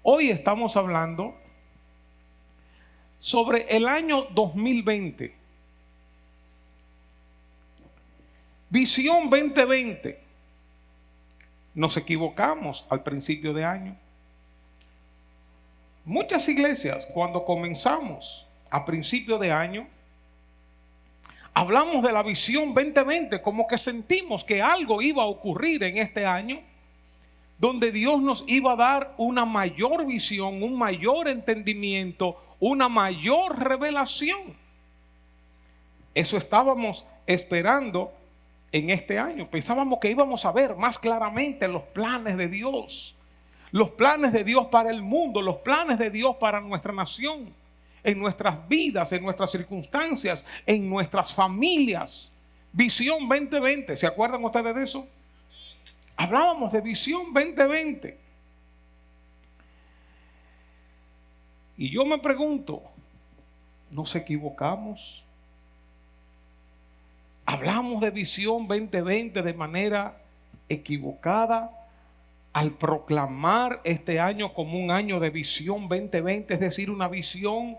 Hoy estamos hablando sobre el año 2020. Visión 2020. Nos equivocamos al principio de año. Muchas iglesias, cuando comenzamos a principio de año, hablamos de la visión 2020, como que sentimos que algo iba a ocurrir en este año, donde Dios nos iba a dar una mayor visión, un mayor entendimiento, una mayor revelación. Eso estábamos esperando en este año. Pensábamos que íbamos a ver más claramente los planes de Dios. Los planes de Dios para el mundo, los planes de Dios para nuestra nación, en nuestras vidas, en nuestras circunstancias, en nuestras familias. Visión 2020, ¿se acuerdan ustedes de eso? Hablábamos de visión 2020. Y yo me pregunto, ¿nos equivocamos? ¿Hablamos de visión 2020 de manera equivocada al proclamar este año como un año de visión 2020? Es decir, una visión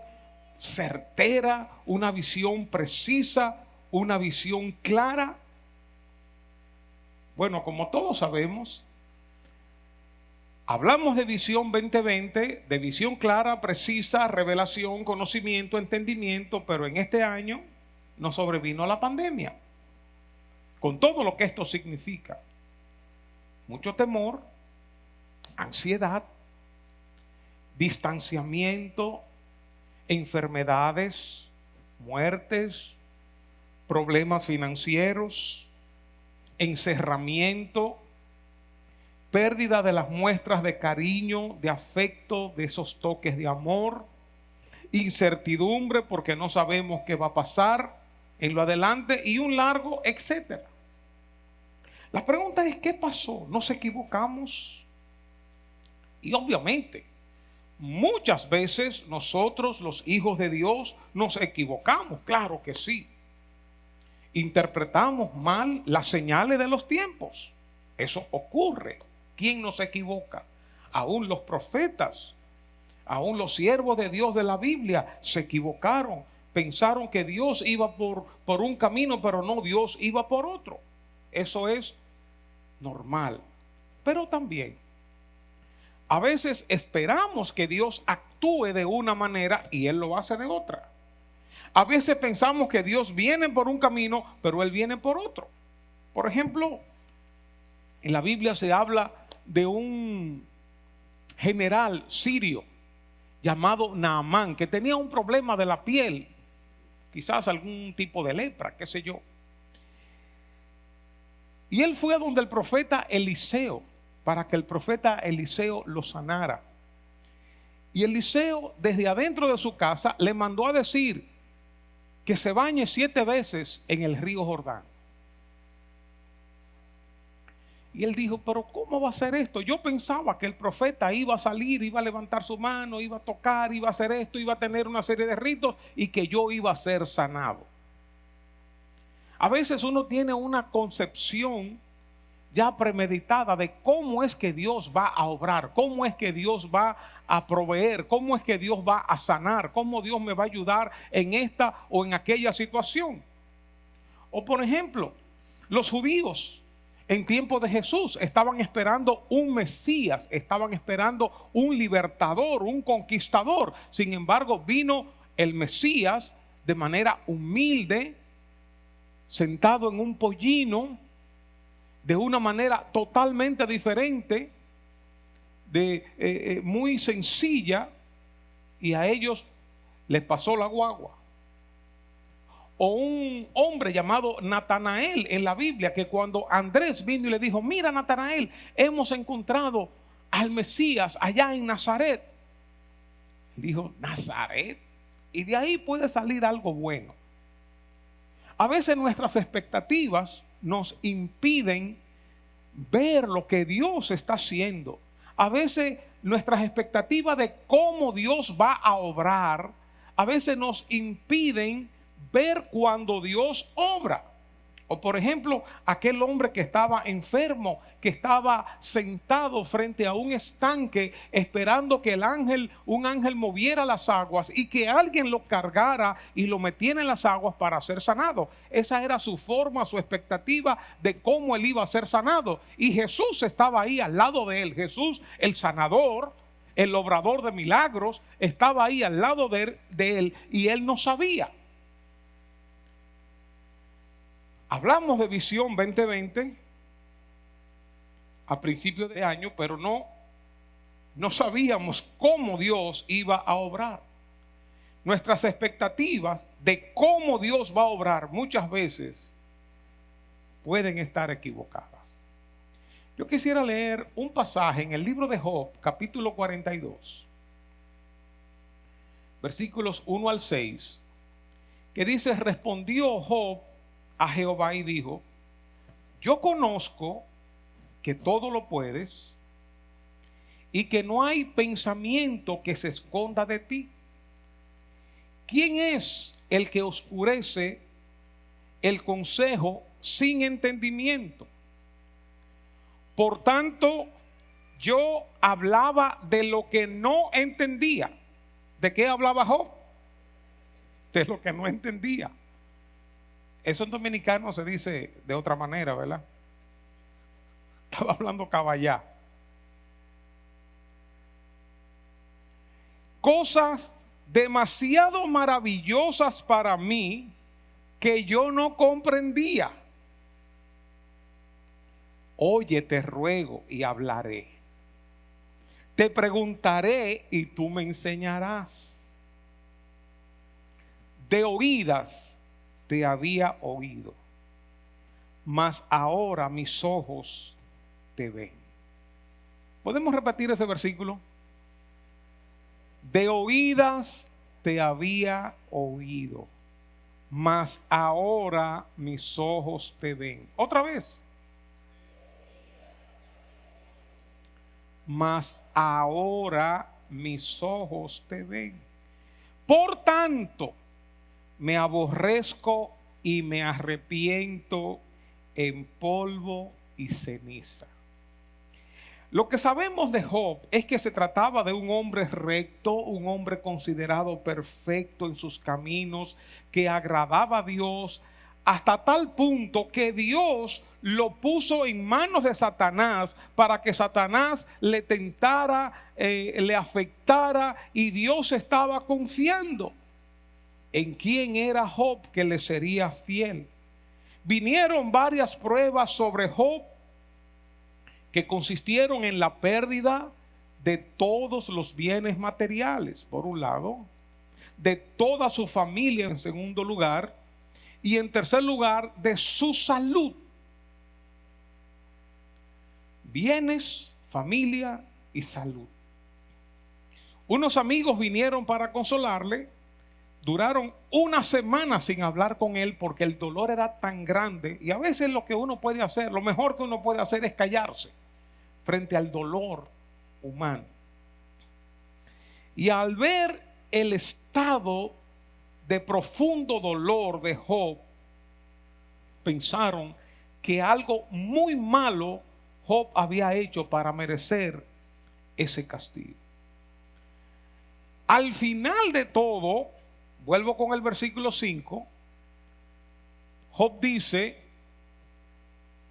certera, una visión precisa, una visión clara. Bueno, como todos sabemos, hablamos de visión 2020, de visión clara, precisa, revelación, conocimiento, entendimiento, pero en este año nos sobrevino la pandemia, con todo lo que esto significa. Mucho temor, ansiedad, distanciamiento, enfermedades, muertes, problemas financieros, encerramiento, pérdida de las muestras de cariño, de afecto, de esos toques de amor, incertidumbre porque no sabemos qué va a pasar en lo adelante y un largo etcétera. La pregunta es, ¿qué pasó? ¿Nos equivocamos? Y obviamente, muchas veces nosotros, los hijos de Dios, nos equivocamos, claro que sí. Interpretamos mal las señales de los tiempos. Eso ocurre. ¿Quién nos equivoca? Aún los profetas, aún los siervos de Dios de la Biblia se equivocaron. Pensaron que Dios iba por un camino, pero no, Dios iba por otro. Eso es normal. Pero también, a veces esperamos que Dios actúe de una manera y Él lo hace de otra. A veces pensamos que Dios viene por un camino, pero Él viene por otro. Por ejemplo, en la Biblia se habla de un general sirio llamado Naamán, que tenía un problema de la piel, quizás algún tipo de lepra, qué sé yo. Y él fue a donde el profeta Eliseo, para que el profeta Eliseo lo sanara. Y Eliseo, desde adentro de su casa, le mandó a decir que se bañe 7 veces en el río Jordán. Y él dijo, pero ¿cómo va a ser esto? Yo pensaba que el profeta iba a salir, iba a levantar su mano, iba a tocar, iba a hacer esto, iba a tener una serie de ritos y que yo iba a ser sanado. A veces uno tiene una concepción ya premeditada de cómo es que Dios va a obrar, cómo es que Dios va a proveer, cómo es que Dios va a sanar, cómo Dios me va a ayudar en esta o en aquella situación. O por ejemplo, los judíos en tiempo de Jesús estaban esperando un Mesías, estaban esperando un libertador, un conquistador. Sin embargo, vino el Mesías de manera humilde, sentado en un pollino, de una manera totalmente diferente, muy sencilla, y a ellos les pasó la guagua. O un hombre llamado Natanael en la Biblia, que cuando Andrés vino y le dijo, mira Natanael, hemos encontrado al Mesías allá en Nazaret. Dijo, ¿Nazaret? Y de ahí puede salir algo bueno. A veces nuestras expectativas nos impiden ver lo que Dios está haciendo. A veces nuestras expectativas de cómo Dios va a obrar, a veces nos impiden ver cuando Dios obra. O por ejemplo, aquel hombre que estaba enfermo, que estaba sentado frente a un estanque esperando que un ángel moviera las aguas y que alguien lo cargara y lo metiera en las aguas para ser sanado. Esa era su forma, su expectativa de cómo él iba a ser sanado. Y Jesús estaba ahí al lado de él. Jesús, el sanador, el obrador de milagros, estaba ahí al lado de él y él no sabía. Hablamos de Visión 2020 a principios de año, pero no sabíamos cómo Dios iba a obrar. Nuestras expectativas de cómo Dios va a obrar muchas veces pueden estar equivocadas. Yo quisiera leer un pasaje en el libro de Job, capítulo 42, versículos 1 al 6, que dice: respondió Job a Jehová y dijo: yo conozco que todo lo puedes y que no hay pensamiento que se esconda de ti. ¿Quién es el que oscurece el consejo sin entendimiento? Por tanto, yo hablaba de lo que no entendía. ¿De qué hablaba Job? De lo que no entendía. Eso en dominicano se dice de otra manera, ¿verdad? Estaba hablando caballá. Cosas demasiado maravillosas para mí que yo no comprendía. Oye, te ruego y hablaré. Te preguntaré y tú me enseñarás. De oídas te había oído, mas ahora mis ojos te ven. ¿Podemos repetir ese versículo? De oídas te había oído, mas ahora mis ojos te ven. Otra vez. Mas ahora mis ojos te ven. Por tanto, me aborrezco y me arrepiento en polvo y ceniza. Lo que sabemos de Job es que se trataba de un hombre recto, un hombre considerado perfecto en sus caminos, que agradaba a Dios, hasta tal punto que Dios lo puso en manos de Satanás para que Satanás le tentara, le afectara, y Dios estaba confiando en quién era Job que le sería fiel. Vinieron varias pruebas sobre Job que consistieron en la pérdida de todos los bienes materiales, por un lado, de toda su familia en segundo lugar, y en tercer lugar de su salud. Bienes, familia y salud. Unos amigos vinieron para consolarle. Duraron una semana sin hablar con él porque el dolor era tan grande. Y a veces lo que uno puede hacer, lo mejor que uno puede hacer es callarse frente al dolor humano. Y al ver el estado de profundo dolor de Job, pensaron que algo muy malo Job había hecho para merecer ese castigo. Al final de todo, vuelvo con el versículo 5, Job dice: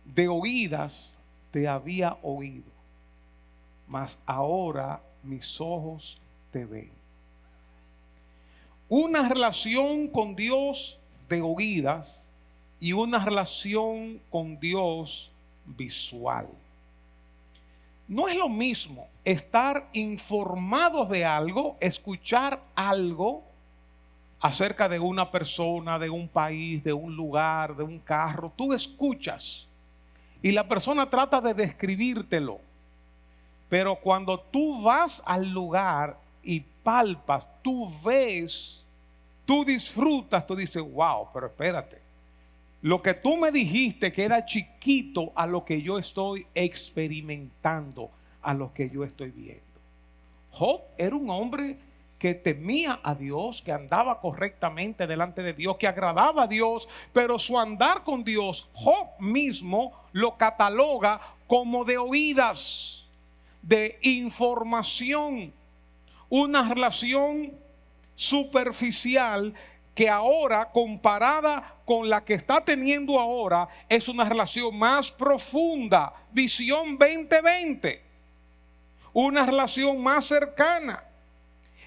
de oídas te había oído, mas ahora mis ojos te ven. Una relación con Dios de oídas y una relación con Dios visual. No es lo mismo estar informados de algo, escuchar algo acerca de una persona, de un país, de un lugar, de un carro. Tú escuchas y la persona trata de describírtelo. Pero cuando tú vas al lugar y palpas, tú ves, tú disfrutas, tú dices: wow, pero espérate. Lo que tú me dijiste que era chiquito a lo que yo estoy experimentando, a lo que yo estoy viendo. Job era un hombre que temía a Dios, que andaba correctamente delante de Dios, que agradaba a Dios, pero su andar con Dios, Job mismo lo cataloga como de oídas, de información, una relación superficial que ahora, comparada con la que está teniendo ahora, es una relación más profunda, visión 2020, una relación más cercana.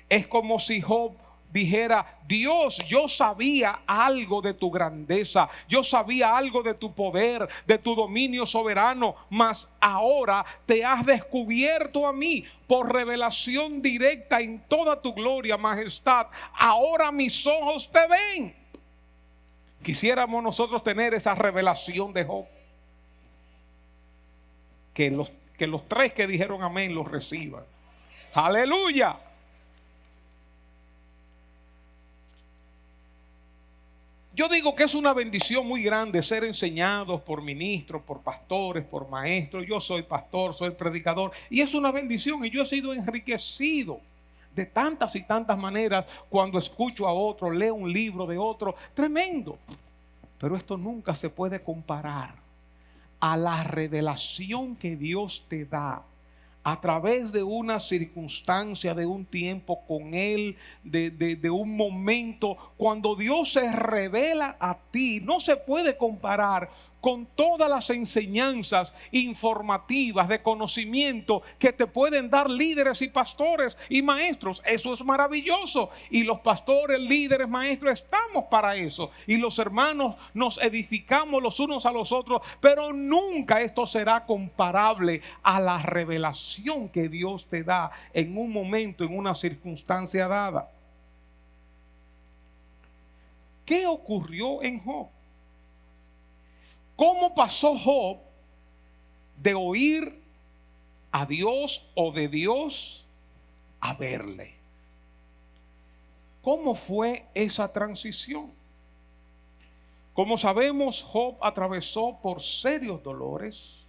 Es como si Job dijera: Dios, yo sabía algo de tu grandeza, yo sabía algo de tu poder, de tu dominio soberano, mas ahora te has descubierto a mí por revelación directa en toda tu gloria, majestad. Ahora mis ojos te ven. Quisiéramos nosotros tener esa revelación de Job. Que los tres que dijeron amén los reciban. Aleluya. Yo digo que es una bendición muy grande ser enseñados por ministros, por pastores, por maestros. Yo soy pastor, soy predicador, y es una bendición, y yo he sido enriquecido de tantas y tantas maneras cuando escucho a otro, leo un libro de otro, tremendo. Pero esto nunca se puede comparar a la revelación que Dios te da a través de una circunstancia, de un tiempo con Él, de un momento. Cuando Dios se revela a ti, no se puede comparar con todas las enseñanzas informativas de conocimiento que te pueden dar líderes y pastores y maestros. Eso es maravilloso, y los pastores, líderes, maestros estamos para eso, y los hermanos nos edificamos los unos a los otros, pero nunca esto será comparable a la revelación que Dios te da en un momento, en una circunstancia dada. ¿Qué ocurrió en Job? ¿Cómo pasó Job de oír a Dios o de Dios a verle? ¿Cómo fue esa transición? Como sabemos, Job atravesó por serios dolores.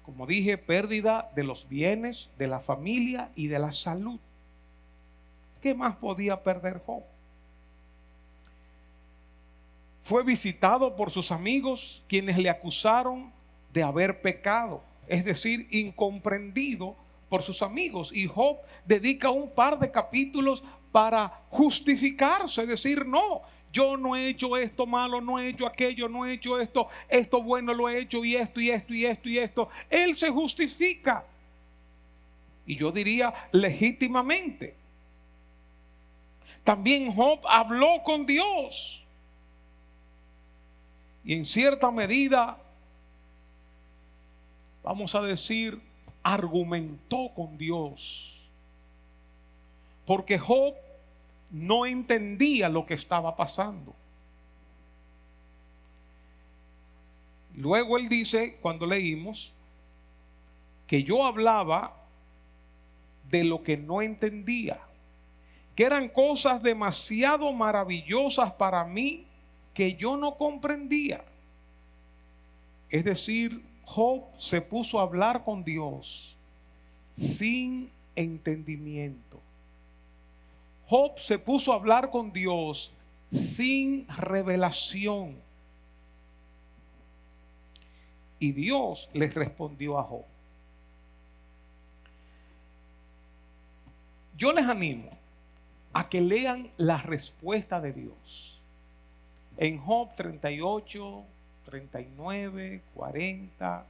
Como dije, pérdida de los bienes, de la familia y de la salud. ¿Qué más podía perder Job? Fue visitado por sus amigos, quienes le acusaron de haber pecado, es decir, incomprendido por sus amigos. Y Job dedica un par de capítulos para justificarse, decir: no, yo no he hecho esto malo, no he hecho aquello, no he hecho esto bueno lo he hecho, y esto, y esto, y esto, y esto. Él se justifica, y yo diría legítimamente. También Job habló con Dios, y en cierta medida, vamos a decir, argumentó con Dios, porque Job no entendía lo que estaba pasando. Luego él dice, cuando leímos, que yo hablaba de lo que no entendía, que eran cosas demasiado maravillosas para mí que yo no comprendía. Es decir, Job se puso a hablar con Dios sin entendimiento. Job se puso a hablar con Dios sin revelación. Y Dios les respondió a Job. Yo les animo a que lean la respuesta de Dios en Job 38, 39, 40.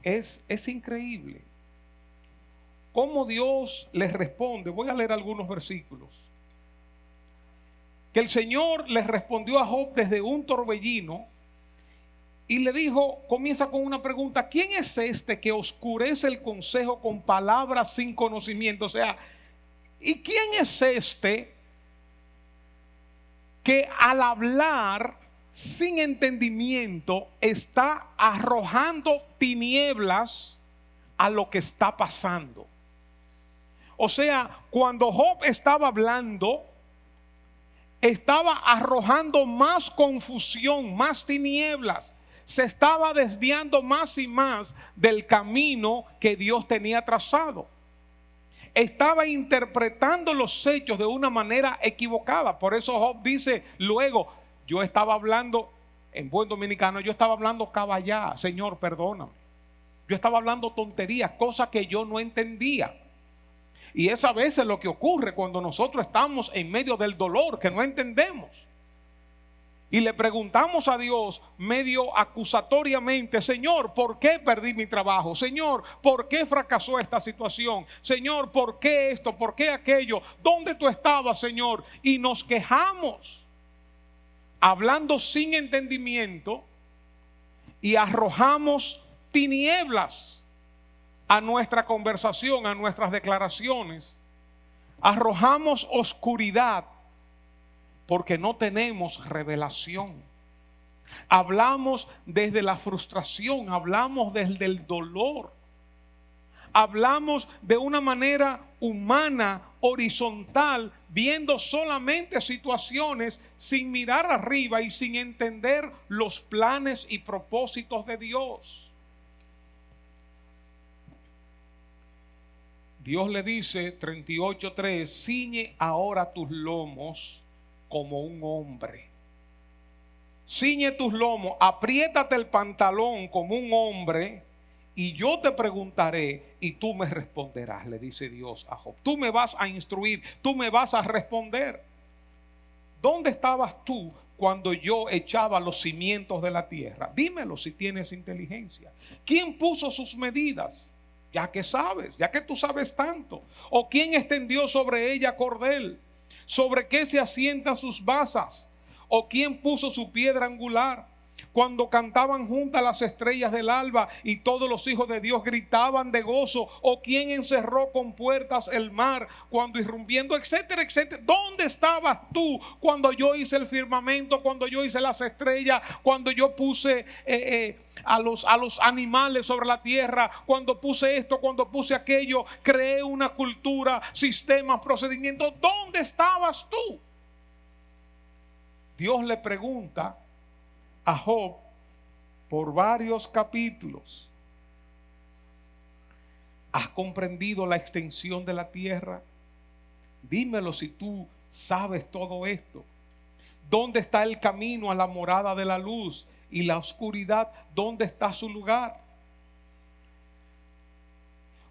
Es increíble cómo Dios les responde. Voy a leer algunos versículos. Que el Señor les respondió a Job desde un torbellino y le dijo, comienza con una pregunta: ¿quién es este que oscurece el consejo con palabras sin conocimiento? O sea, ¿y quién es este que al hablar sin entendimiento está arrojando tinieblas a lo que está pasando? O sea, cuando Job estaba hablando, estaba arrojando más confusión, más tinieblas. Se estaba desviando más y más del camino que Dios tenía trazado. Estaba interpretando los hechos de una manera equivocada. Por eso Job dice luego, yo estaba hablando, en buen dominicano, yo estaba hablando caballá, Señor, perdóname. Yo estaba hablando tonterías, cosas que yo no entendía. Y es a veces lo que ocurre cuando nosotros estamos en medio del dolor, que no entendemos. Y le preguntamos a Dios medio acusatoriamente, Señor, ¿por qué perdí mi trabajo? Señor, ¿por qué fracasó esta situación? Señor, ¿por qué esto? ¿Por qué aquello? ¿Dónde tú estabas, Señor? Y nos quejamos, hablando sin entendimiento, y arrojamos tinieblas a nuestra conversación, a nuestras declaraciones. Arrojamos oscuridad porque no tenemos revelación. Hablamos desde la frustración, hablamos desde el dolor. Hablamos de una manera humana, horizontal, viendo solamente situaciones sin mirar arriba y sin entender los planes y propósitos de Dios. Dios le dice, 38:3, ciñe ahora tus lomos como un hombre. Ciñe tus lomos, apriétate el pantalón como un hombre, y yo te preguntaré y tú me responderás, le dice Dios a Job. Tú me vas a instruir, tú me vas a responder. ¿Dónde estabas tú cuando yo echaba los cimientos de la tierra? Dímelo si tienes inteligencia. ¿Quién puso sus medidas? Ya que sabes, ya que tú sabes tanto. ¿O quién extendió sobre ella cordel? ¿Sobre qué se asientan sus basas? ¿O quién puso su piedra angular? Cuando cantaban juntas las estrellas del alba y todos los hijos de Dios gritaban de gozo. ¿O quién encerró con puertas el mar cuando irrumpiendo, etcétera, etcétera? ¿Dónde estabas tú cuando yo hice el firmamento, cuando yo hice las estrellas, cuando yo puse a los animales sobre la tierra, cuando puse esto, cuando puse aquello, creé una cultura, sistemas, procedimientos? ¿Dónde estabas tú? Dios le pregunta a Job por varios capítulos. ¿Has comprendido la extensión de la tierra? Dímelo si tú sabes todo esto. ¿Dónde está el camino a la morada de la luz? Y la oscuridad, ¿dónde está su lugar?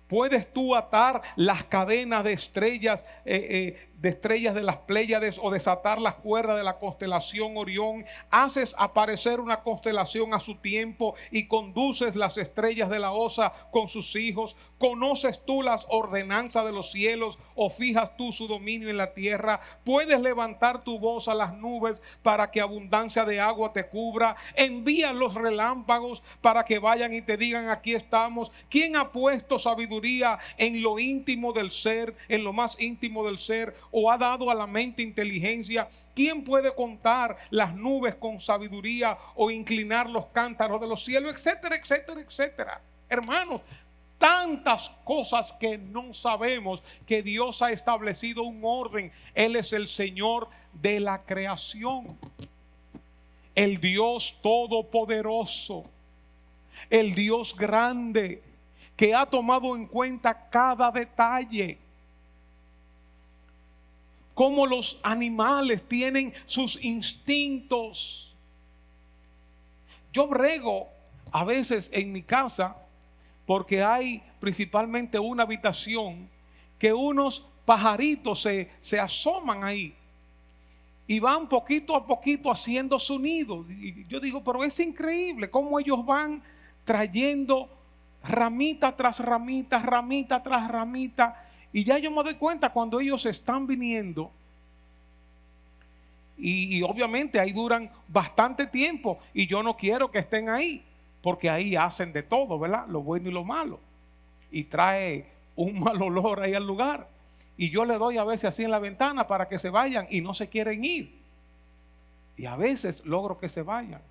¿Puedes tú atar las cadenas de estrellas de las Pléyades o desatar las cuerdas de la constelación Orión? Haces aparecer una constelación a su tiempo y conduces las estrellas de la Osa con sus hijos. ¿Conoces tú las ordenanzas de los cielos o fijas tú su dominio en la tierra? ¿Puedes levantar tu voz a las nubes para que abundancia de agua te cubra? Envía los relámpagos para que vayan y te digan, aquí estamos. ¿Quién ha puesto sabiduría en lo íntimo del ser, en lo más íntimo del ser, o ha dado a la mente inteligencia? ¿Quién puede contar las nubes con sabiduría o inclinar los cántaros de los cielos? Etcétera, etcétera, etcétera. Hermanos, tantas cosas que no sabemos, que Dios ha establecido un orden. Él es el Señor de la creación, el Dios todopoderoso, el Dios grande, que ha tomado en cuenta cada detalle. Cómo los animales tienen sus instintos. Yo brego a veces en mi casa porque hay principalmente una habitación que unos pajaritos se asoman ahí y van poquito a poquito haciendo su nido. Y yo digo, pero es increíble cómo ellos van trayendo ramita tras ramita, ramita tras ramita. Y ya yo me doy cuenta cuando ellos están viniendo. Y obviamente ahí duran bastante tiempo. Y yo no quiero que estén ahí, porque ahí hacen de todo, ¿verdad? Lo bueno y lo malo. Y trae un mal olor ahí al lugar. Y yo le doy a veces así en la ventana para que se vayan y no se quieren ir. Y a veces logro que se vayan.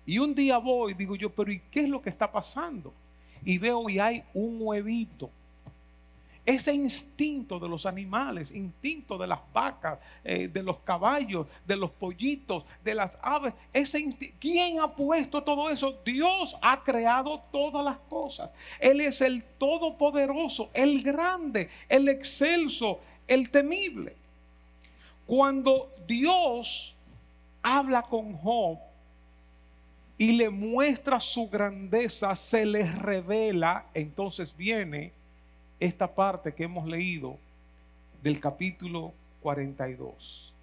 Y un día voy y digo yo, pero ¿y qué es lo que está pasando? Y veo y hay un huevito. ese instinto de los animales, instinto de las vacas, de los caballos, de los pollitos, de las aves. ¿Quién ha puesto todo eso? Dios ha creado todas las cosas. Él es el todopoderoso, el grande, el excelso, el temible. Cuando Dios habla con Job y le muestra su grandeza, se le revela, entonces viene esta parte que hemos leído del capítulo 42,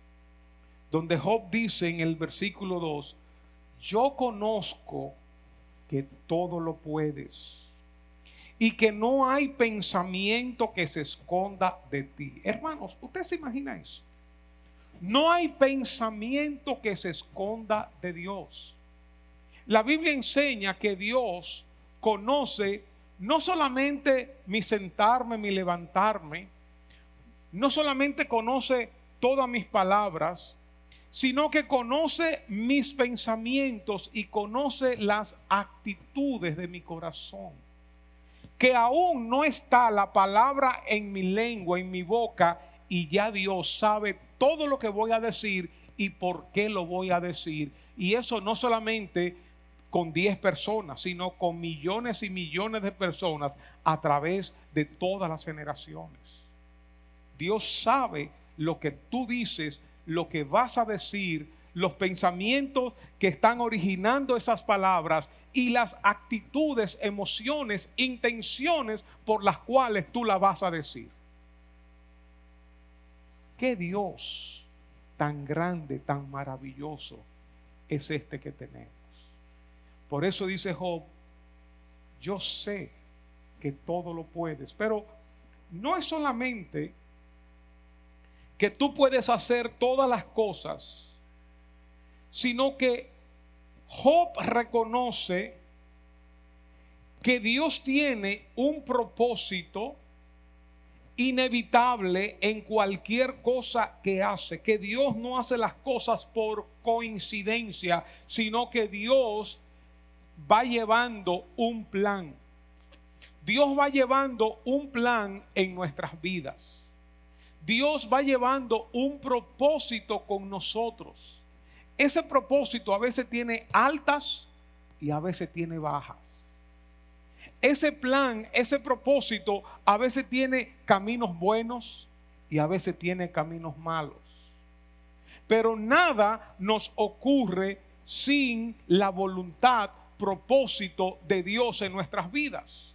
donde Job dice en el versículo 2: yo conozco que todo lo puedes y que no hay pensamiento que se esconda de ti. Hermanos, ¿usted se imagina eso? No hay pensamiento que se esconda de Dios. La Biblia enseña que Dios conoce no solamente mi sentarme, mi levantarme, no solamente conoce todas mis palabras, sino que conoce mis pensamientos y conoce las actitudes de mi corazón. Que aún no está la palabra en mi lengua, en mi boca, y ya Dios sabe todo lo que voy a decir y por qué lo voy a decir. Y eso no solamente con 10 personas, sino con millones y millones de personas a través de todas las generaciones. Dios sabe lo que tú dices, lo que vas a decir, los pensamientos que están originando esas palabras y las actitudes, emociones, intenciones por las cuales tú las vas a decir. ¿Qué Dios tan grande, tan maravilloso es este que tenemos? Por eso dice Job: yo sé que todo lo puedes. Pero no es solamente que tú puedes hacer todas las cosas, sino que Job reconoce que Dios tiene un propósito inevitable en cualquier cosa que hace, que Dios no hace las cosas por coincidencia, sino que Dios va llevando un plan. Dios va llevando un plan en nuestras vidas. Dios va llevando un propósito con nosotros. Ese propósito a veces tiene altas y a veces tiene bajas. Ese plan, ese propósito a veces tiene caminos buenos y a veces tiene caminos malos. Pero nada nos ocurre sin la voluntad, propósito de Dios en nuestras vidas.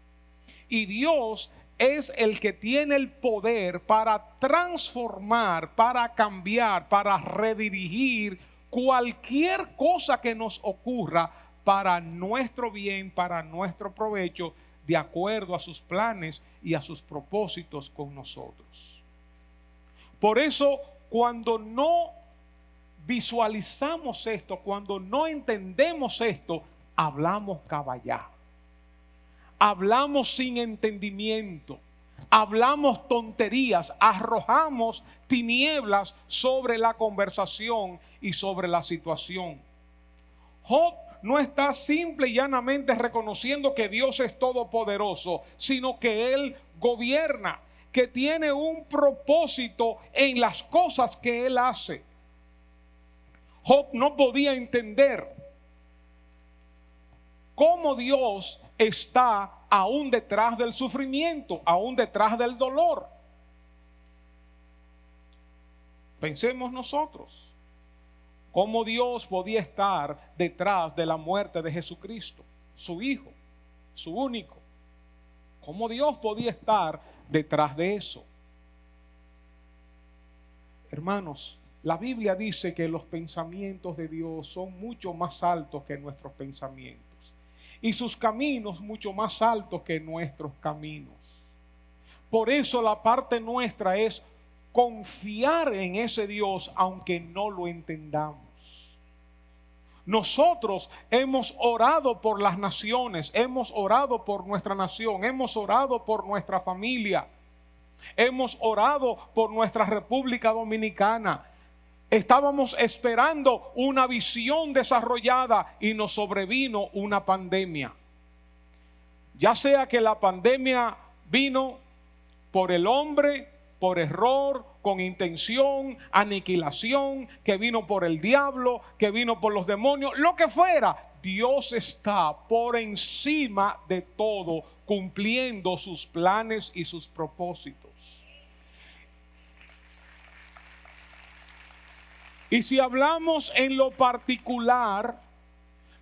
Y Dios es el que tiene el poder para transformar, para cambiar, para redirigir cualquier cosa que nos ocurra para nuestro bien, para nuestro provecho, de acuerdo a sus planes y a sus propósitos con nosotros. Por eso, cuando no visualizamos esto, cuando no entendemos esto, hablamos caballá, hablamos sin entendimiento, hablamos tonterías, arrojamos tinieblas sobre la conversación y sobre la situación. Job no está simple y llanamente reconociendo que Dios es todopoderoso, sino que Él gobierna, que tiene un propósito en las cosas que Él hace. Job no podía entender cómo Dios está aún detrás del sufrimiento, aún detrás del dolor. Pensemos nosotros, cómo Dios podía estar detrás de la muerte de Jesucristo, su Hijo, su único. Cómo Dios podía estar detrás de eso. Hermanos, la Biblia dice que los pensamientos de Dios son mucho más altos que nuestros pensamientos y sus caminos mucho más altos que nuestros caminos. Por eso la parte nuestra es confiar en ese Dios aunque no lo entendamos. Nosotros hemos orado por las naciones, hemos orado por nuestra nación, hemos orado por nuestra familia, hemos orado por nuestra República Dominicana. Estábamos esperando una visión desarrollada y nos sobrevino una pandemia. Ya sea que la pandemia vino por el hombre, por error, con intención, aniquilación, que vino por el diablo, que vino por los demonios, lo que fuera. Dios está por encima de todo, cumpliendo sus planes y sus propósitos. Y si hablamos en lo particular,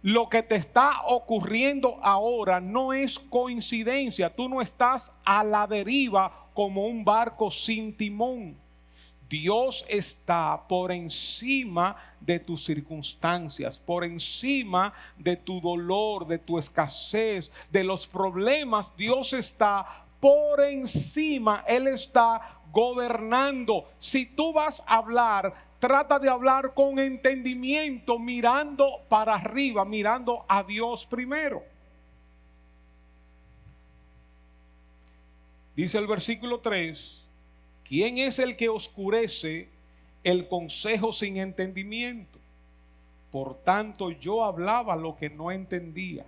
lo que te está ocurriendo ahora no es coincidencia. Tú no estás a la deriva como un barco sin timón. Dios está por encima de tus circunstancias, por encima de tu dolor, de tu escasez, de los problemas. Dios está por encima. Él está gobernando. Si tú vas a hablar, trata de hablar con entendimiento, mirando para arriba, mirando a Dios primero. Dice el versículo 3, ¿quién es el que oscurece el consejo sin entendimiento? Por tanto, yo hablaba lo que no entendía,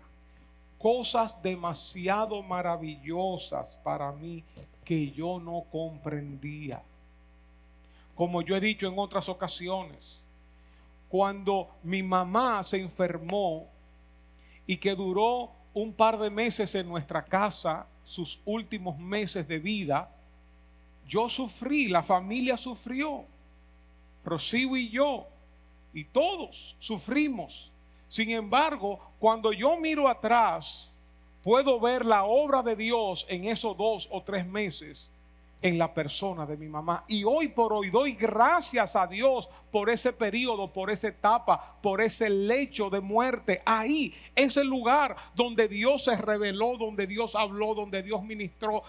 cosas demasiado maravillosas para mí que yo no comprendía. Como yo he dicho en otras ocasiones, cuando mi mamá se enfermó y que duró un par de meses en nuestra casa, sus últimos meses de vida, yo sufrí, la familia sufrió, Rocío y yo, y todos sufrimos. Sin embargo, cuando yo miro atrás, puedo ver la obra de Dios en esos 2 o 3 meses en la persona de mi mamá. Y hoy por hoy doy gracias a Dios por ese periodo, por esa etapa, por ese lecho de muerte. Ahí es el lugar donde Dios se reveló, donde Dios habló, donde Dios ministró,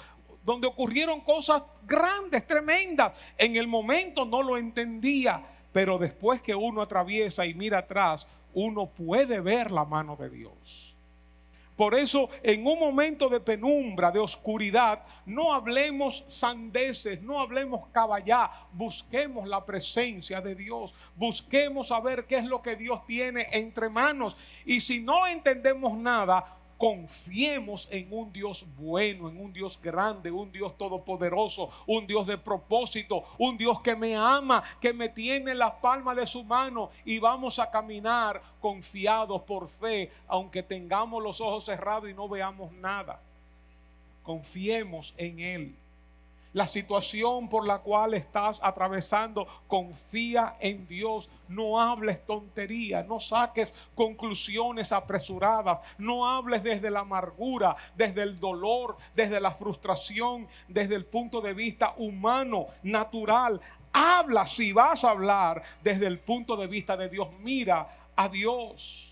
donde ocurrieron cosas grandes, tremendas. En el momento no lo entendía, pero después que uno atraviesa y mira atrás, uno puede ver la mano de Dios. Por eso, en un momento de penumbra, de oscuridad, no hablemos sandeces, no hablemos caballá, busquemos la presencia de Dios, busquemos saber qué es lo que Dios tiene entre manos. Y si no entendemos nada, confiemos en un Dios bueno, en un Dios grande, un Dios todopoderoso, un Dios de propósito, un Dios que me ama, que me tiene en la palma de su mano, y vamos a caminar confiados por fe, aunque tengamos los ojos cerrados y no veamos nada. Confiemos en Él. La situación por la cual estás atravesando, confía en Dios. No hables tontería, no saques conclusiones apresuradas, no hables desde la amargura, desde el dolor, desde la frustración, desde el punto de vista humano, natural. Habla, si vas a hablar, desde el punto de vista de Dios. Mira a Dios.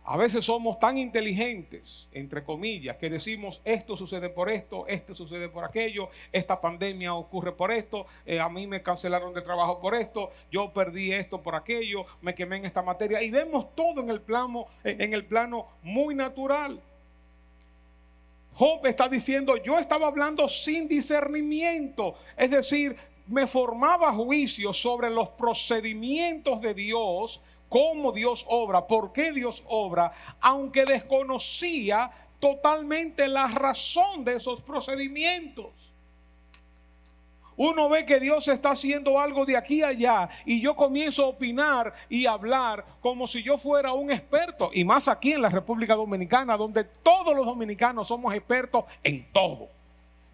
A veces somos tan inteligentes, entre comillas, que decimos esto sucede por esto, esto sucede por aquello, esta pandemia ocurre por esto, a mí me cancelaron de trabajo por esto, yo perdí esto por aquello, me quemé en esta materia, y vemos todo en el plano muy natural. Job está diciendo, yo estaba hablando sin discernimiento, es decir, me formaba juicio sobre los procedimientos de Dios, cómo Dios obra, por qué Dios obra, aunque desconocía totalmente la razón de esos procedimientos. Uno ve que Dios está haciendo algo de aquí a allá y yo comienzo a opinar y hablar como si yo fuera un experto, y más aquí en la República Dominicana, donde todos los dominicanos somos expertos en todo.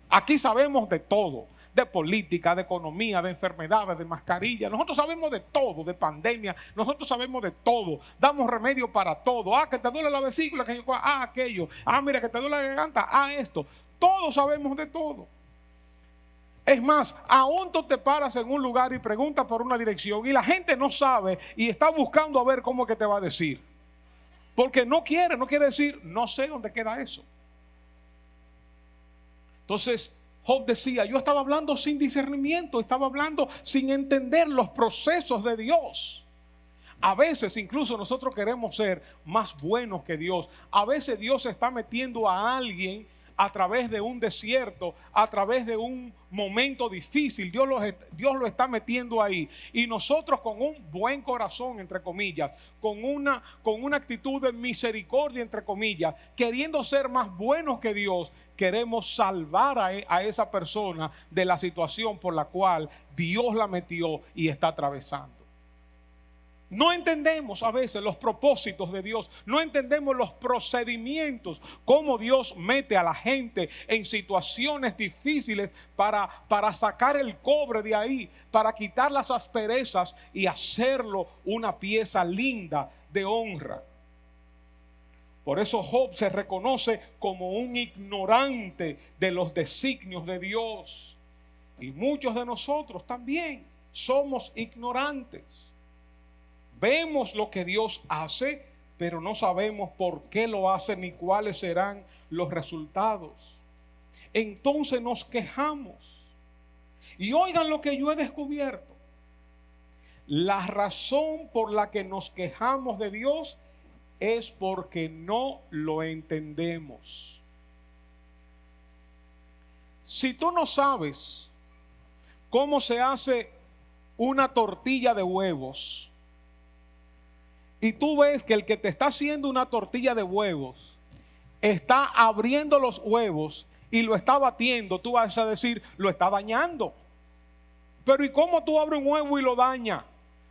Aquí sabemos de todo. De política, de economía, de enfermedades, de mascarilla. Nosotros sabemos de todo, de pandemia. Nosotros sabemos de todo. Damos remedio para todo. Que te duele la vesícula, aquello. Mira, que te duele la garganta, esto. Todos sabemos de todo. Es más, aún tú te paras en un lugar y preguntas por una dirección y la gente no sabe y está buscando a ver cómo es que te va a decir. Porque no quiere decir, no sé dónde queda eso. Entonces, Job decía, yo estaba hablando sin discernimiento, estaba hablando sin entender los procesos de Dios. A veces incluso nosotros queremos ser más buenos que Dios. A veces Dios está metiendo a alguien a través de un desierto, a través de un momento difícil. Dios lo está metiendo ahí. Y nosotros con un buen corazón, entre comillas, con una actitud de misericordia, entre comillas, queriendo ser más buenos que Dios, queremos salvar a esa persona de la situación por la cual Dios la metió y está atravesando. No entendemos a veces los propósitos de Dios, no entendemos los procedimientos, cómo Dios mete a la gente en situaciones difíciles para sacar el cobre de ahí, para quitar las asperezas y hacerlo una pieza linda de honra. Por eso Job se reconoce como un ignorante de los designios de Dios. Y muchos de nosotros también somos ignorantes. Vemos lo que Dios hace, pero no sabemos por qué lo hace ni cuáles serán los resultados. Entonces nos quejamos. Y oigan lo que yo he descubierto. La razón por la que nos quejamos de Dios es porque no lo entendemos. Si tú no sabes cómo se hace una tortilla de huevos y tú ves que el que te está haciendo una tortilla de huevos está abriendo los huevos y lo está batiendo, tú vas a decir, lo está dañando. Pero ¿y cómo tú abres un huevo y lo dañas?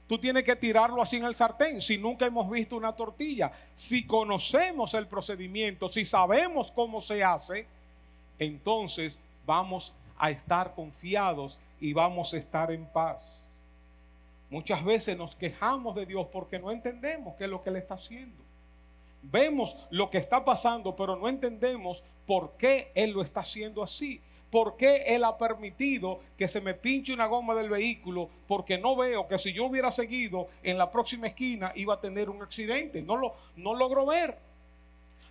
Tú tienes que tirarlo así en el sartén. Si nunca hemos visto una tortilla, si conocemos el procedimiento, si sabemos cómo se hace, entonces vamos a estar confiados y vamos a estar en paz. Muchas veces nos quejamos de Dios porque no entendemos qué es lo que Él está haciendo. Vemos lo que está pasando, pero no entendemos por qué Él lo está haciendo así. ¿Por qué Él ha permitido que se me pinche una goma del vehículo? Porque no veo que si yo hubiera seguido en la próxima esquina iba a tener un accidente. No logro ver.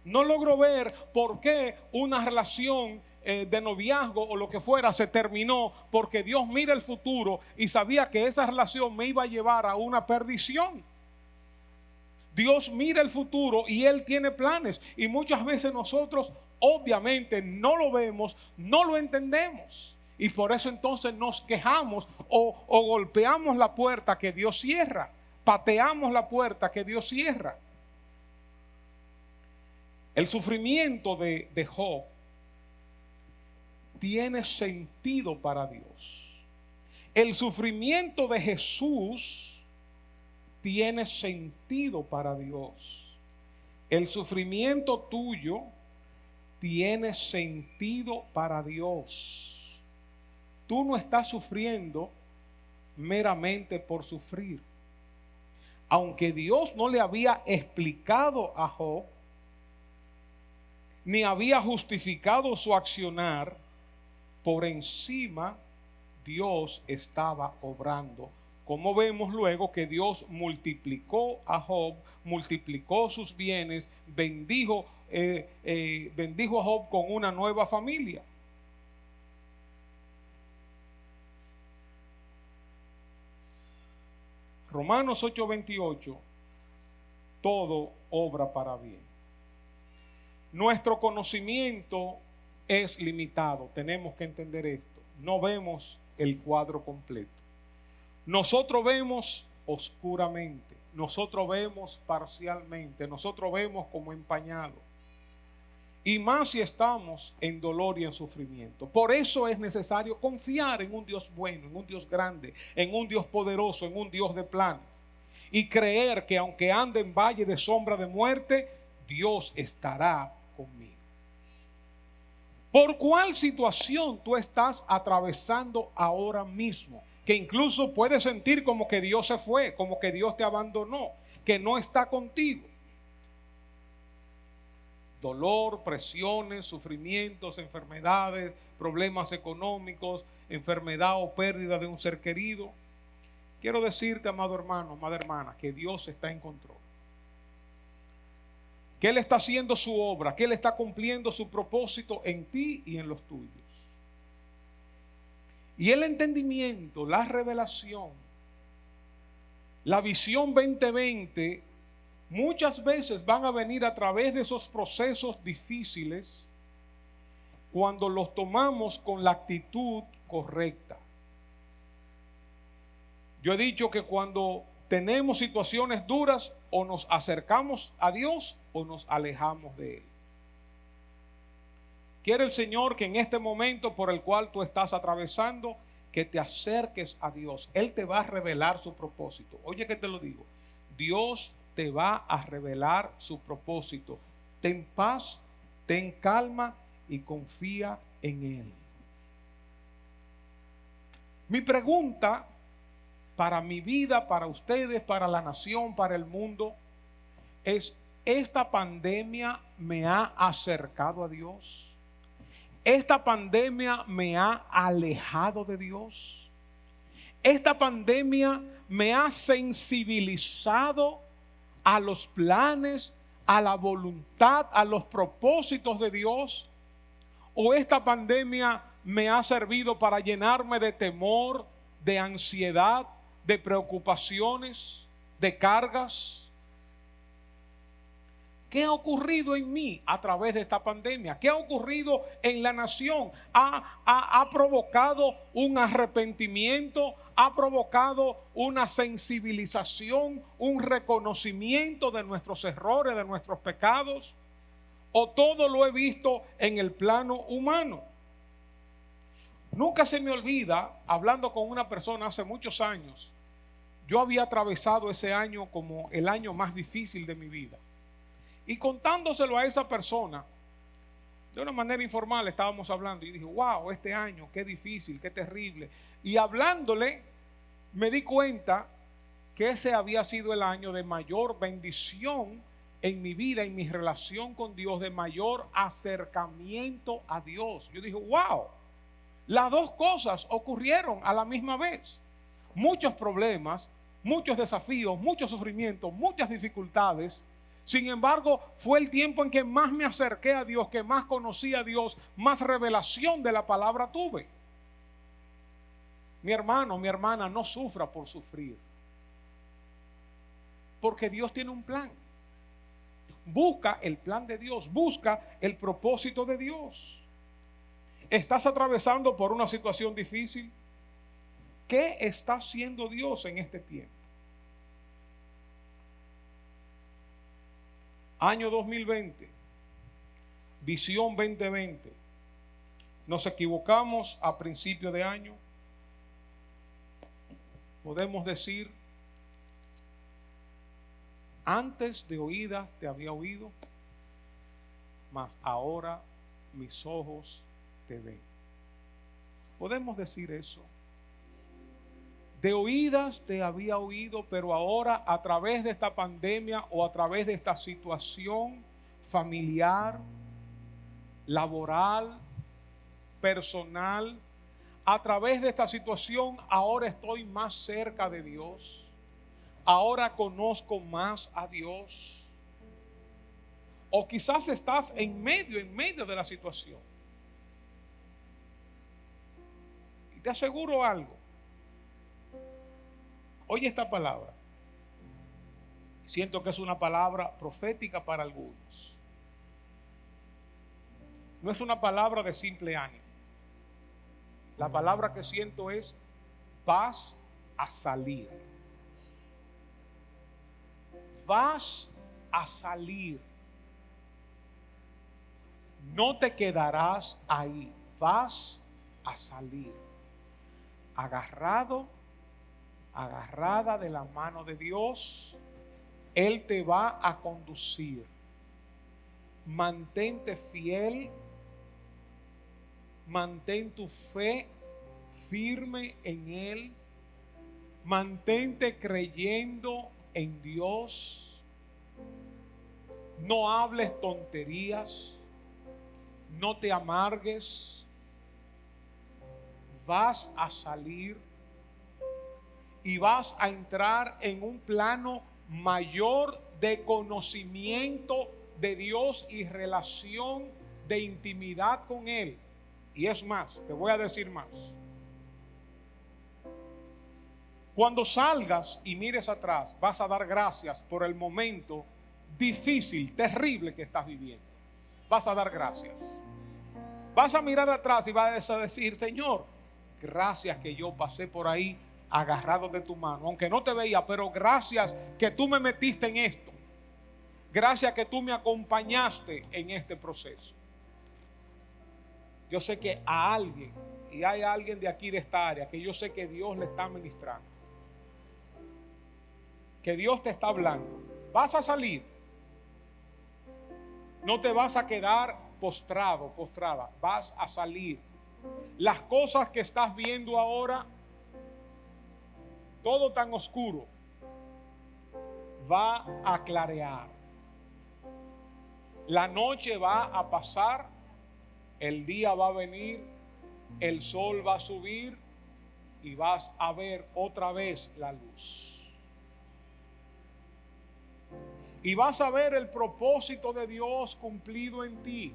No logro ver por qué una relación de noviazgo o lo que fuera se terminó, porque Dios mira el futuro y sabía que esa relación me iba a llevar a una perdición. Dios mira el futuro y Él tiene planes, y muchas veces nosotros obviamente no lo vemos, no lo entendemos, y por eso entonces nos quejamos o golpeamos la puerta que Dios cierra, pateamos la puerta que Dios cierra. El sufrimiento de Job tiene sentido para Dios. El sufrimiento de Jesús tiene sentido para Dios. El sufrimiento tuyo tiene sentido para Dios. Tú no estás sufriendo meramente por sufrir. Aunque Dios no le había explicado a Job, ni había justificado su accionar, por encima Dios estaba obrando. Como vemos luego que Dios multiplicó a Job, multiplicó sus bienes, bendijo a Job con una nueva familia. Romanos 8:28, todo obra para bien. Nuestro conocimiento es limitado, tenemos que entender esto. No vemos el cuadro completo. Nosotros vemos oscuramente, nosotros vemos parcialmente, nosotros vemos como empañado. Y más si estamos en dolor y en sufrimiento. Por eso es necesario confiar en un Dios bueno, en un Dios grande, en un Dios poderoso, en un Dios de plan. Y creer que aunque ande en valle de sombra de muerte, Dios estará conmigo. ¿Por cuál situación tú estás atravesando ahora mismo? Que incluso puedes sentir como que Dios se fue, como que Dios te abandonó, que no está contigo. Dolor, presiones, sufrimientos, enfermedades, problemas económicos, enfermedad o pérdida de un ser querido. Quiero decirte, amado hermano, amada hermana, que Dios está en control. Que Él está haciendo su obra, que Él está cumpliendo su propósito en ti y en los tuyos. Y el entendimiento, la revelación, la visión 2020, muchas veces van a venir a través de esos procesos difíciles cuando los tomamos con la actitud correcta. Yo he dicho que cuando tenemos situaciones duras, o nos acercamos a Dios o nos alejamos de Él. Quiere el Señor que en este momento por el cual tú estás atravesando, que te acerques a Dios. Él te va a revelar su propósito. Oye, que te lo digo. Dios te va a revelar su propósito. Ten paz, ten calma y confía en Él. Mi pregunta para mi vida, para ustedes, para la nación, para el mundo, es: ¿esta pandemia me ha acercado a Dios? ¿Esta pandemia me ha alejado de Dios? ¿Esta pandemia me ha sensibilizado a los planes, a la voluntad, a los propósitos de Dios? ¿O esta pandemia me ha servido para llenarme de temor, de ansiedad, de preocupaciones, de cargas? ¿Qué ha ocurrido en mí a través de esta pandemia? ¿Qué ha ocurrido en la nación? ¿Ha provocado un arrepentimiento? ¿Ha provocado una sensibilización, un reconocimiento de nuestros errores, de nuestros pecados? ¿O todo lo he visto en el plano humano? Nunca se me olvida, hablando con una persona hace muchos años, yo había atravesado ese año como el año más difícil de mi vida. Y contándoselo a esa persona, de una manera informal estábamos hablando, y dije: wow, este año, qué difícil, qué terrible. Y hablándole, me di cuenta que ese había sido el año de mayor bendición en mi vida, en mi relación con Dios, de mayor acercamiento a Dios. Yo dije: wow, las dos cosas ocurrieron a la misma vez. Muchos problemas, muchos desafíos, muchos sufrimientos, muchas dificultades. Sin embargo, fue el tiempo en que más me acerqué a Dios, que más conocí a Dios, más revelación de la palabra tuve. Mi hermano, mi hermana, no sufra por sufrir, porque Dios tiene un plan. Busca el plan de Dios, busca el propósito de Dios. ¿Estás atravesando por una situación difícil? ¿Qué está haciendo Dios en este tiempo? Año 2020, visión 2020. Nos equivocamos a principio de año. Podemos decir: antes de oídas te había oído, mas ahora mis ojos te ven. Podemos decir eso. De oídas te había oído, pero ahora a través de esta pandemia o a través de esta situación familiar, laboral, personal, a través de esta situación ahora estoy más cerca de Dios. Ahora conozco más a Dios. O quizás estás en medio de la situación. Y te aseguro algo. Oye esta palabra. Siento que es una palabra profética para algunos. No es una palabra de simple ánimo. La palabra que siento es: vas a salir. Vas a salir. No te quedarás ahí. Vas a salir. Agarrada de la mano de Dios, Él te va a conducir. Mantente fiel, mantén tu fe firme en Él, mantente creyendo en Dios. No hables tonterías, no te amargues. Vas a salir y vas a entrar en un plano mayor de conocimiento de Dios y relación de intimidad con Él. Y es más, te voy a decir más. Cuando salgas y mires atrás, vas a dar gracias por el momento difícil, terrible que estás viviendo. Vas a dar gracias. Vas a mirar atrás y vas a decir: Señor, gracias que yo pasé por ahí agarrado de tu mano, aunque no te veía, pero gracias que tú me metiste en esto. Gracias que tú me acompañaste en este proceso. Yo sé que a alguien, y hay alguien de aquí de esta área, que yo sé que Dios le está ministrando, que Dios te está hablando. Vas a salir. No te vas a quedar postrado, postrada. Vas a salir. Las cosas que estás viendo ahora, todo tan oscuro, va a clarear. La noche va a pasar, el día va a venir, el sol va a subir y vas a ver otra vez la luz. Y vas a ver el propósito de Dios cumplido en ti.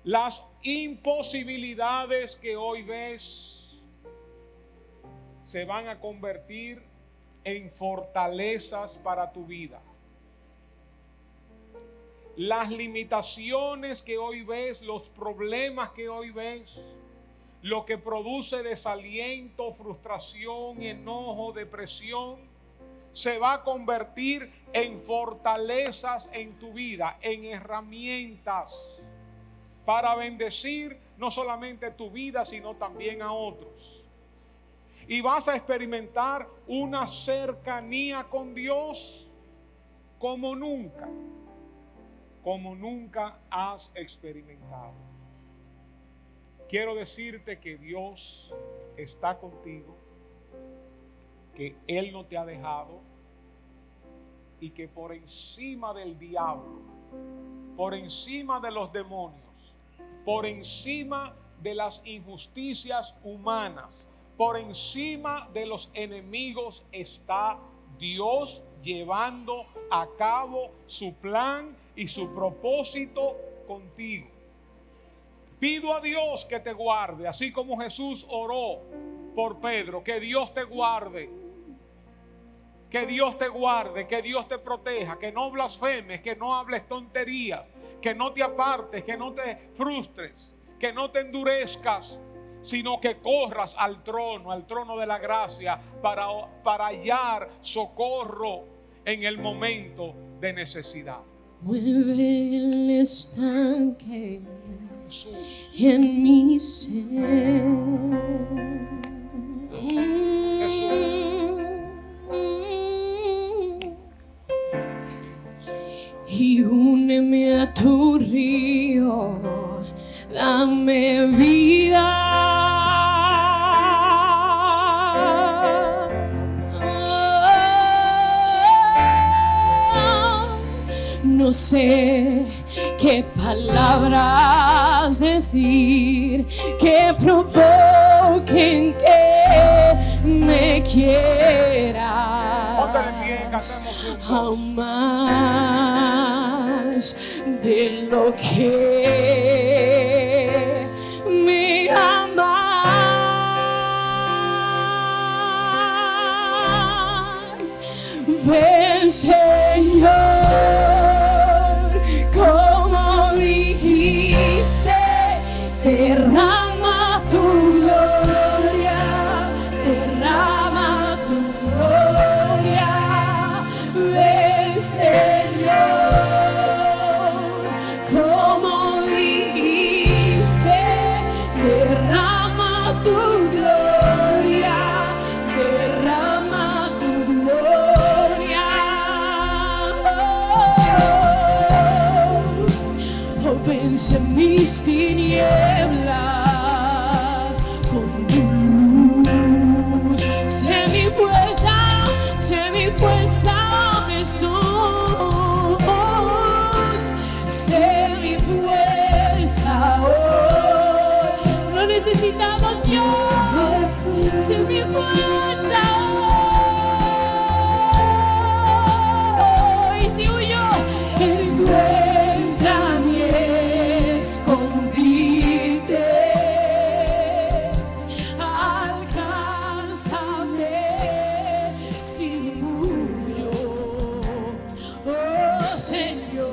Las imposibilidades que hoy ves se van a convertir en fortalezas para tu vida. Las limitaciones que hoy ves, los problemas que hoy ves, lo que produce desaliento, frustración, enojo, depresión, se va a convertir en fortalezas en tu vida, en herramientas para bendecir no solamente tu vida, sino también a otros. Y vas a experimentar una cercanía con Dios como nunca has experimentado. Quiero decirte que Dios está contigo, que Él no te ha dejado y que por encima del diablo, por encima de los demonios, por encima de las injusticias humanas, por encima de los enemigos está Dios llevando a cabo su plan y su propósito contigo. Pido a Dios que te guarde, así como Jesús oró por Pedro, que Dios te guarde, que Dios te guarde, que Dios te proteja, que no blasfemes, que no hables tonterías, que no te apartes, que no te frustres, que no te endurezcas, sino que corras al trono de la gracia para hallar socorro en el momento de necesidad. Mueve el estanque Jesús. en mi ser. Jesús. Y úneme a tu río, dame vida. No sé qué palabras decir que provoquen que me quieras. Ponte de pie, cantemos juntos. Aún más de lo que me amas. Ven, Señor, como dijiste, derrama tu gloria, derrama tu gloria. Ven, Señor, como dijiste, derrama tu gloria, derrama tu gloria. Oh, vence mis tinieblas con luz. Sé mi fuerza, Jesús. Sé mi fuerza hoy. Lo necesitamos, Dios. Sé mi fuerza hoy. Si huyo, encuentra mi escondite. Alcánzame si huyo, oh Señor,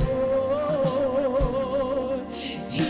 y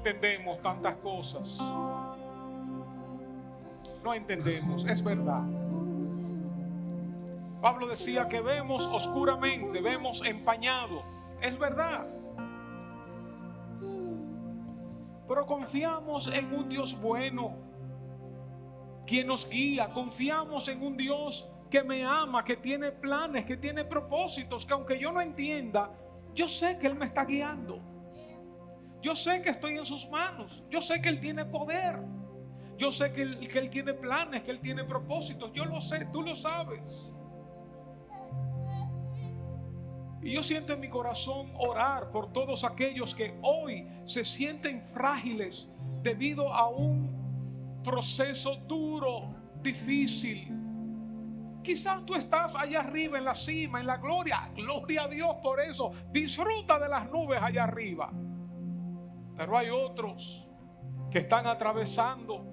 entendemos tantas cosas. No entendemos, es verdad. Pablo decía que vemos oscuramente, vemos empañado. Es verdad. Pero confiamos en un Dios bueno, quien nos guía. Confiamos en un Dios que me ama, que tiene planes, que tiene propósitos, que aunque yo no entienda, yo sé que Él me está guiando. Yo sé que estoy en sus manos. Yo sé que Él tiene poder. Yo sé que Él tiene planes, que Él tiene propósitos. Yo lo sé, tú lo sabes. Y yo siento en mi corazón orar por todos aquellos que hoy se sienten frágiles debido a un proceso duro, difícil. Quizás tú estás allá arriba en la cima, en la gloria. Gloria a Dios por eso. Disfruta de las nubes allá arriba. Pero hay otros que están atravesando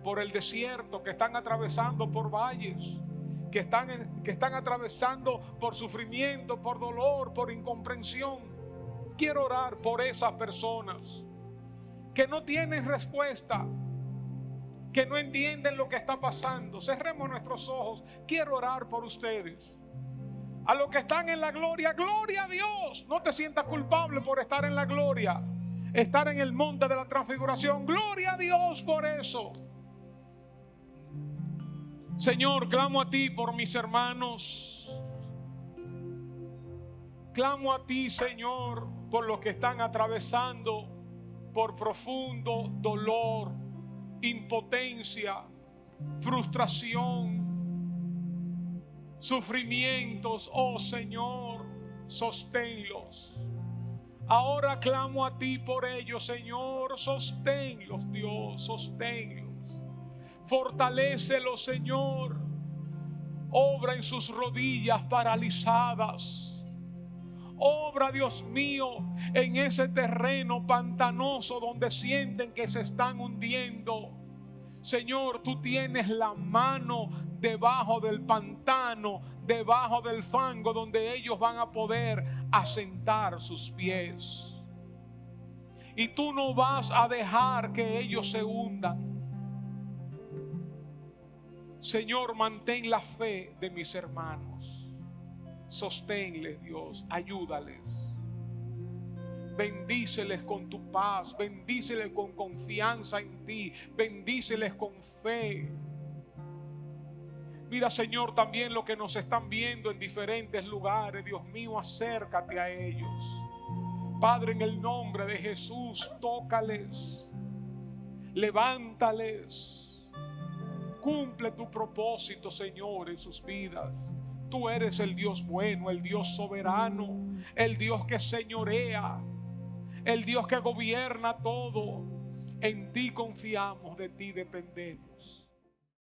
por el desierto, que están atravesando por valles, que están atravesando por sufrimiento, por dolor, por incomprensión. Quiero orar por esas personas que no tienen respuesta, que no entienden lo que está pasando. Cerremos nuestros ojos. Quiero orar por ustedes. A los que están en la gloria, gloria a Dios. No te sientas culpable por estar en la gloria, estar en el monte de la transfiguración. Gloria a Dios por eso. Señor, clamo a ti por mis hermanos. Clamo a ti, Señor, por los que están atravesando por profundo dolor, impotencia, frustración, sufrimientos. Oh Señor, sosténlos. Ahora clamo a ti por ellos, Señor. Sosténlos, Dios, sosténlos. Fortalécelos, Señor. Obra en sus rodillas paralizadas. Obra, Dios mío, en ese terreno pantanoso donde sienten que se están hundiendo. Señor, tú tienes la mano debajo del pantano, debajo del fango, donde ellos van a poder asentar sus pies. Y tú no vas a dejar que ellos se hundan. Señor, mantén la fe de mis hermanos. Sosténles, Dios, ayúdales. Bendíceles con tu paz, bendíceles con confianza en ti, bendíceles con fe. Mira, Señor, también lo que nos están viendo en diferentes lugares. Dios mío, acércate a ellos. Padre, en el nombre de Jesús, tócales, levántales. Cumple tu propósito, Señor, en sus vidas. Tú eres el Dios bueno, el Dios soberano, el Dios que señorea, el Dios que gobierna todo. En ti confiamos, de ti dependemos.